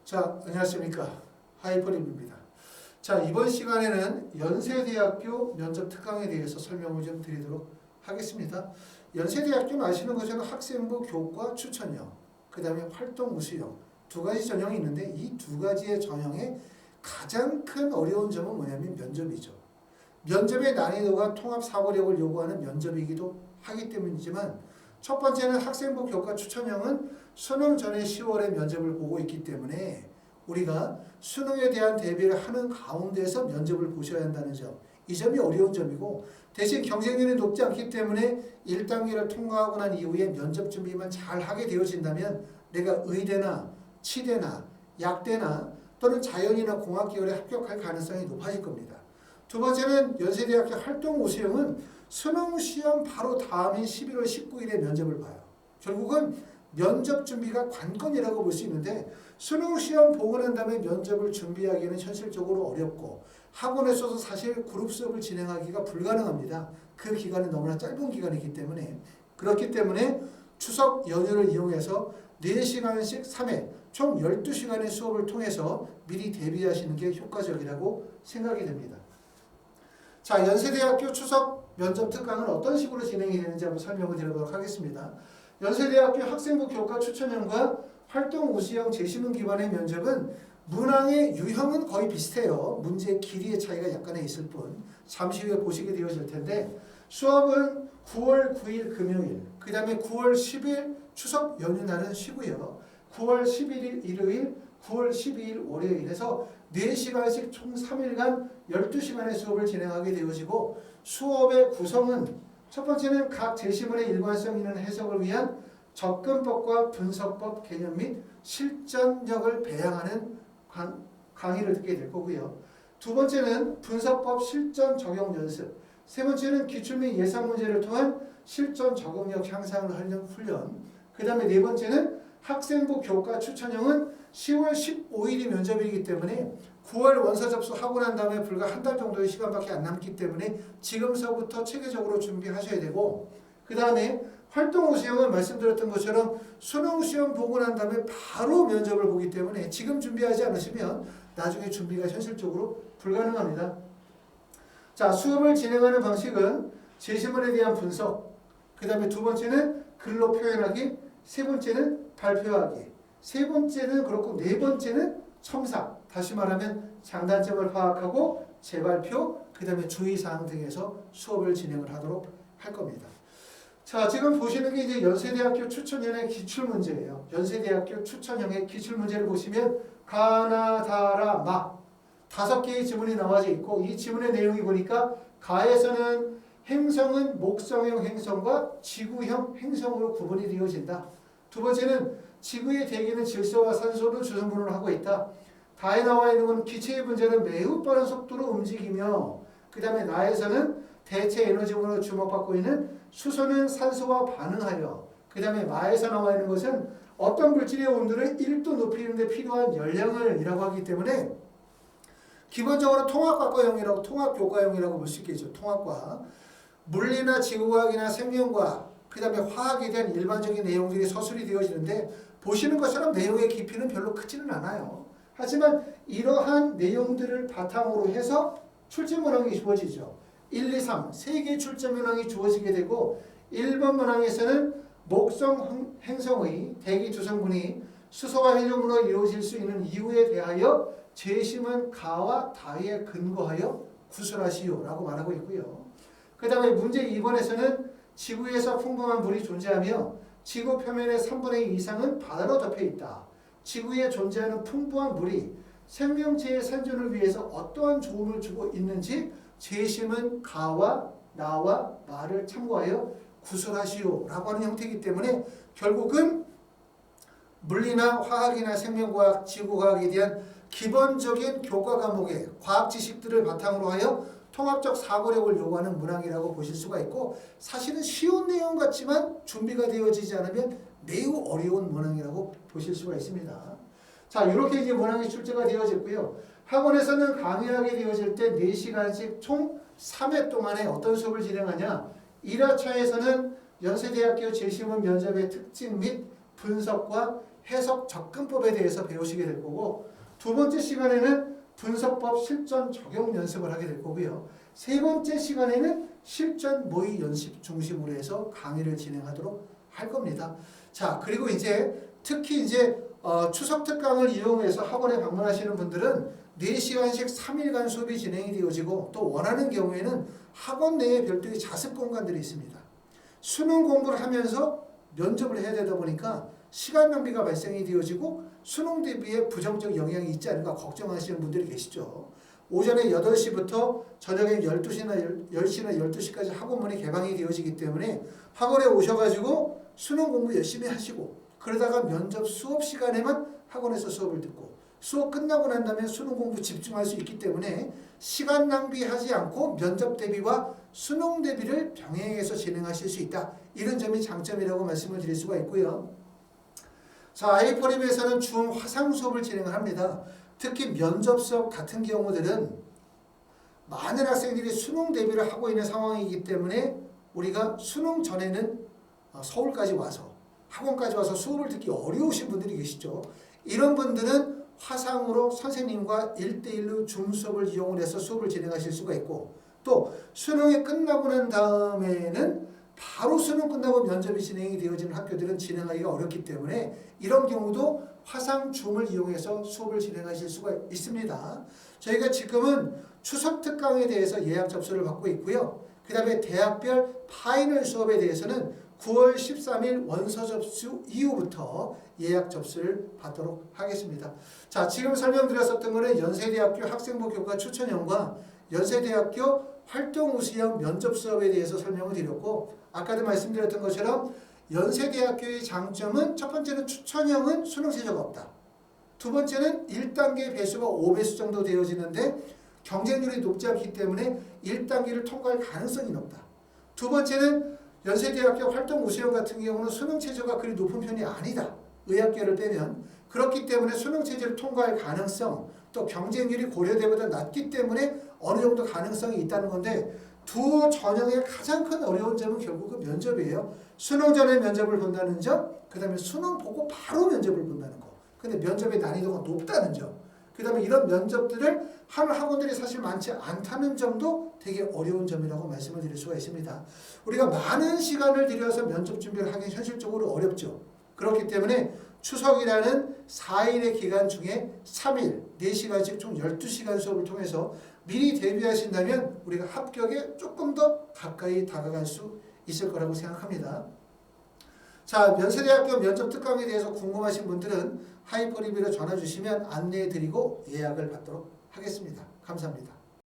자, 안녕하십니까. 하이퍼립입니다. 자, 이번 시간에는 연세대학교 면접 특강에 대해서 설명을 좀 드리도록 하겠습니다. 연세대학교는 아시는 것처럼 학생부 교과 추천형, 그 다음에 활동 우수형 두 가지 전형이 있는데 이 두 가지의 전형의 가장 큰 어려운 점은 뭐냐면 면접이죠. 면접의 난이도가 통합 사고력을 요구하는 면접이기도 하기 때문이지만 첫 번째는 학생부 교과 추천형은 수능 전에 10월에 면접을 보고 있기 때문에 우리가 수능에 대한 대비를 하는 가운데서 면접을 보셔야 한다는 점, 이 점이 어려운 점이고 대신 경쟁률이 높지 않기 때문에 1단계를 통과하고 난 이후에 면접 준비만 잘 하게 되어진다면 내가 의대나 치대나 약대나 또는 자연이나 공학 계열에 합격할 가능성이 높아질 겁니다. 두 번째는 연세대학교 활동 우수형은 수능 시험 바로 다음인 11월 19일에 면접을 봐요. 결국은 면접 준비가 관건이라고 볼 수 있는데 수능 시험 보고 난 다음에 면접을 준비하기는 현실적으로 어렵고 학원에서도 사실 그룹 수업을 진행하기가 불가능합니다. 그 기간은 너무나 짧은 기간이기 때문에 그렇기 때문에 추석 연휴를 이용해서 4시간씩 3회 총 12시간의 수업을 통해서 미리 대비하시는 게 효과적이라고 생각이 됩니다. 자, 연세대학교 추석 면접 특강은 어떤 식으로 진행이 되는지 한번 설명을 드리도록 하겠습니다. 연세대학교 학생부 교과 추천형과 활동 우수형 재시문 기반의 면접은 문항의 유형은 거의 비슷해요. 문제의 길이의 차이가 약간의 있을 뿐. 잠시 후에 보시게 되어질 텐데 수업은 9월 9일 금요일, 그 다음에 9월 10일 추석 연휴 날은 쉬고요. 9월 11일 일요일, 9월 12일 월요일에서 4시간씩 총 3일간 12시간의 수업을 진행하게 되어지고 수업의 구성은 첫 번째는 각 제시문의 일관성 있는 해석을 위한 접근법과 분석법 개념 및 실전력을 배양하는 강의를 듣게 될 거고요. 두 번째는 분석법 실전 적용 연습, 세 번째는 기출 및 예상 문제를 통한 실전 적응력 향상을 하는 훈련, 그 다음에 네 번째는 학생부 교과 추천형은 10월 15일이 면접이기 때문에 9월 원서 접수하고 난 다음에 불과 한 달 정도의 시간밖에 안 남기 때문에 지금서부터 체계적으로 준비하셔야 되고 그 다음에 활동 우수형은 말씀드렸던 것처럼 수능 시험 보고 난 다음에 바로 면접을 보기 때문에 지금 준비하지 않으시면 나중에 준비가 현실적으로 불가능합니다. 자, 수업을 진행하는 방식은 제시문에 대한 분석, 그 다음에 두 번째는 글로 표현하기, 세 번째는 발표하기, 세 번째는 그렇고 네 번째는 첨삭, 다시 말하면 장단점을 파악하고 재발표, 그 다음에 주의사항 등에서 수업을 진행을 하도록 할 겁니다. 자, 지금 보시는 게 이제 연세대학교 추천형의 기출문제예요. 연세대학교 추천형의 기출문제를 보시면 가나, 다라, 마 5개의 지문이 나와져 있고 이 지문의 내용이 보니까 가에서는 행성은 목성형 행성과 지구형 행성으로 구분이 되어진다. 두 번째는 지구의 대기는 질소와 산소로 주성분을 하고 있다. 다에 나와 있는 건 기체의 분자는 매우 빠른 속도로 움직이며 그 다음에 나에서는 대체 에너지원으로 주목받고 있는 수소는 산소와 반응하여 그 다음에 마에서 나와 있는 것은 어떤 물질의 온도를 1도 높이는 데 필요한 열량을 이라고 하기 때문에 기본적으로 통합과학형이라고 통합교과형이라고 볼 수 있겠죠. 통합과 물리나 지구과학이나 생명과학 그 다음에 화학에 대한 일반적인 내용들이 서술이 되어지는데 보시는 것처럼 내용의 깊이는 별로 크지는 않아요. 하지만 이러한 내용들을 바탕으로 해서 출제 문항이 주어지죠. 1, 2, 3 세 개의 출제 문항이 주어지게 되고 1번 문항에서는 목성 행성의 대기 주성분이 수소와 헬륨으로 이루어질 수 있는 이유에 대하여 제시문 가와 다에 근거하여 구술하시오 라고 말하고 있고요. 그 다음에 문제 2번에서는 지구에서 풍부한 물이 존재하며 지구 표면의 3분의 2 이상은 바다로 덮여 있다. 지구에 존재하는 풍부한 물이 생명체의 생존을 위해서 어떠한 조언을 주고 있는지 제시문 가와 나와 마를 참고하여 구술하시오 라고 하는 형태이기 때문에 결국은 물리나 화학이나 생명과학, 지구과학에 대한 기본적인 교과 과목의 과학 지식들을 바탕으로 하여 통합적 사고력을 요구하는 문항이라고 보실 수가 있고 사실은 쉬운 내용 같지만 준비가 되어지지 않으면 매우 어려운 문항이라고 보실 수가 있습니다. 자, 이렇게 이제 문항이 출제가 되어졌고요. 학원에서는 강의하게 되어질 때 4시간씩 총 3회 동안에 어떤 수업을 진행하냐 1화차에서는 연세대학교 제시문 면접의 특징 및 분석과 해석 접근법에 대해서 배우시게 될 거고, 두 번째 시간에는 분석법 실전 적용 연습을 하게 될 거고요. 세 번째 시간에는 실전 모의 연습 중심으로 해서 강의를 진행하도록 할 겁니다. 자, 그리고 이제 특히 이제 추석 특강을 이용해서 학원에 방문하시는 분들은 4시간씩 3일간 수업이 진행이 되어지고, 또 원하는 경우에는 학원 내에 별도의 자습 공간들이 있습니다. 수능 공부를 하면서 면접을 해야 되다 보니까 시간 낭비가 발생이 되어지고 수능 대비에 부정적 영향이 있지 않을까 걱정하시는 분들이 계시죠. 오전에 8시부터 저녁에 12시나 10시나 12시까지 학원문이 개방이 되어지기 때문에 학원에 오셔가지고 수능 공부 열심히 하시고, 그러다가 면접 수업 시간에만 학원에서 수업을 듣고 수업 끝나고 난 다음에 수능 공부 집중할 수 있기 때문에 시간 낭비하지 않고 면접 대비와 수능 대비를 병행해서 진행하실 수 있다. 이런 점이 장점이라고 말씀을 드릴 수가 있고요. 자, 아이포림에서는 중 화상 수업을 진행을 합니다. 특히 면접 수업 같은 경우들은 많은 학생들이 수능 대비를 하고 있는 상황이기 때문에 우리가 수능 전에는 서울까지 와서 학원까지 와서 수업을 듣기 어려우신 분들이 계시죠. 이런 분들은 화상으로 선생님과 1대1로 줌 수업을 이용을 해서 수업을 진행하실 수가 있고, 또 수능이 끝나고 난 다음에는 바로 수능 끝나고 면접이 진행이 되어지는 학교들은 진행하기가 어렵기 때문에 이런 경우도 화상 줌을 이용해서 수업을 진행하실 수가 있습니다. 저희가 지금은 추석 특강에 대해서 예약 접수를 받고 있고요. 그 다음에 대학별 파이널 수업에 대해서는 9월 13일 원서 접수 이후부터 예약 접수를 받도록 하겠습니다. 자, 지금 설명드렸었던 것은 연세대학교 학생부 교과 추천형과 연세대학교 활동우수형 면접 수업에 대해서 설명을 드렸고, 아까도 말씀드렸던 것처럼 연세대학교의 장점은 첫 번째는 추천형은 수능 최저가 없다. 두 번째는 1단계 배수가 5배수 정도 되어지는데 경쟁률이 높지 않기 때문에 1단계를 통과할 가능성이 높다. 두 번째는 연세대학교 활동우수형 같은 경우는 수능 최저가 그리 높은 편이 아니다. 의학계를 빼면. 그렇기 때문에 수능 최저를 통과할 가능성, 또 경쟁률이 고려대보다 낮기 때문에 어느 정도 가능성이 있다는 건데, 두 전형의 가장 큰 어려운 점은 결국은 면접이에요. 수능 전에 면접을 본다는 점, 그 다음에 수능 보고 바로 면접을 본다는 거. 근데 면접의 난이도가 높다는 점. 그 다음에 이런 면접들을 하는 학원들이 사실 많지 않다는 점도 되게 어려운 점이라고 말씀을 드릴 수가 있습니다. 우리가 많은 시간을 들여서 면접 준비를 하기 현실적으로 어렵죠. 그렇기 때문에 추석이라는 4일의 기간 중에 3일, 4시간씩 총 12시간 수업을 통해서 미리 대비하신다면 우리가 합격에 조금 더 가까이 다가갈 수 있을 거라고 생각합니다. 자, 연세대학교 면접 특강에 대해서 궁금하신 분들은 하이퍼리뷰로 전화 주시면 안내해 드리고 예약을 받도록 하겠습니다. 감사합니다.